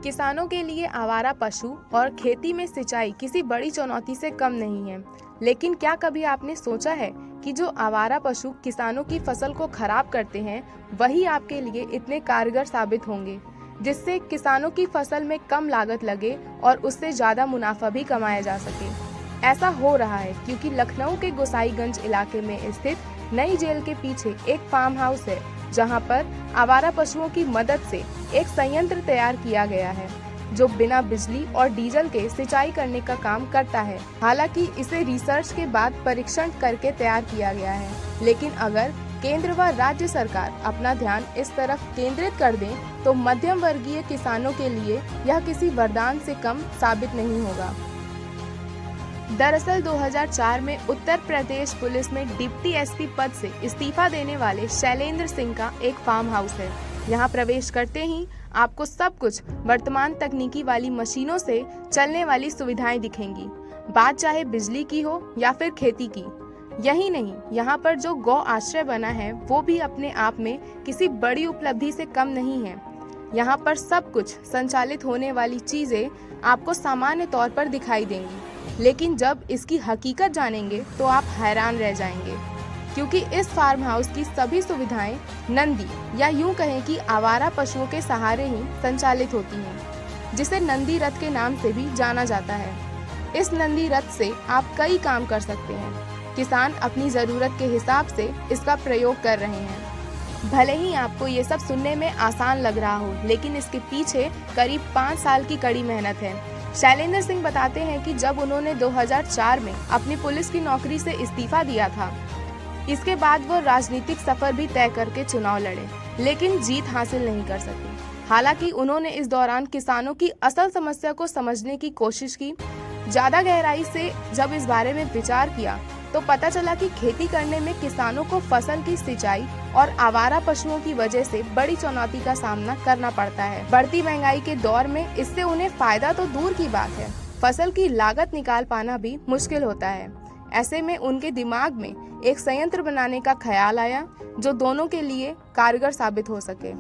किसानों के लिए आवारा पशु और खेती में सिंचाई किसी बड़ी चुनौती से कम नहीं है। लेकिन क्या कभी आपने सोचा है कि जो आवारा पशु किसानों की फसल को खराब करते हैं, वही आपके लिए इतने कारगर साबित होंगे, जिससे किसानों की फसल में कम लागत लगे और उससे ज़्यादा मुनाफा भी कमाया जा सके। ऐसा हो रहा है क्योंकि लखनऊ के गोसाईगंज इलाके में स्थित नई जेल के पीछे एक फार्म हाउस है, जहां पर आवारा पशुओं की मदद से एक संयंत्र तैयार किया गया है जो बिना बिजली और डीजल के सिंचाई करने का काम करता है। हालांकि इसे रिसर्च के बाद परीक्षण करके तैयार किया गया है, लेकिन अगर केंद्र व राज्य सरकार अपना ध्यान इस तरफ केंद्रित कर दें तो मध्यम वर्गीय किसानों के लिए यह किसी वरदान से कम साबित नहीं होगा। दरअसल 2004 में उत्तर प्रदेश पुलिस में डिप्टी एसपी पद से इस्तीफा देने वाले शैलेंद्र सिंह का एक फार्म हाउस है। यहाँ प्रवेश करते ही आपको सब कुछ वर्तमान तकनीकी वाली मशीनों से चलने वाली सुविधाएं दिखेंगी, बात चाहे बिजली की हो या फिर खेती की। यही नहीं, यहाँ पर जो गौ आश्रय बना है वो भी अपने आप में किसी बड़ी उपलब्धि से कम नहीं है। यहाँ पर सब कुछ संचालित होने वाली चीजें आपको सामान्य तौर पर दिखाई देंगी, लेकिन जब इसकी हकीकत जानेंगे तो आप हैरान रह जाएंगे, क्योंकि इस फार्म हाउस की सभी सुविधाएं नंदी या यूं कहें कि आवारा पशुओं के सहारे ही संचालित होती हैं, जिसे नंदी रथ के नाम से भी जाना जाता है। इस नंदी रथ से आप कई काम कर सकते हैं। किसान अपनी ज़रूरत के हिसाब से इसका प्रयोग कर रहे हैं। भले ही आपको ये सब सुनने में आसान लग रहा हो, लेकिन इसके पीछे करीब 5 साल की कड़ी मेहनत है। शैलेंद्र सिंह बताते हैं कि जब उन्होंने 2004 में अपनी पुलिस की नौकरी से इस्तीफा दिया था, इसके बाद वो राजनीतिक सफर भी तय करके चुनाव लड़े, लेकिन जीत हासिल नहीं कर सके। हालांकि उन्होंने इस दौरान किसानों की असल समस्या को समझने की कोशिश की। ज़्यादा गहराई से जब इस बारे में विचार किया तो पता चला कि खेती करने में किसानों को फसल की सिंचाई और आवारा पशुओं की वजह से बड़ी चुनौती का सामना करना पड़ता है। बढ़ती महंगाई के दौर में इससे उन्हें फायदा तो दूर की बात है, फसल की लागत निकाल पाना भी मुश्किल होता है। ऐसे में उनके दिमाग में एक संयंत्र बनाने का ख्याल आया जो दोनों के लिए कारगर साबित हो सके।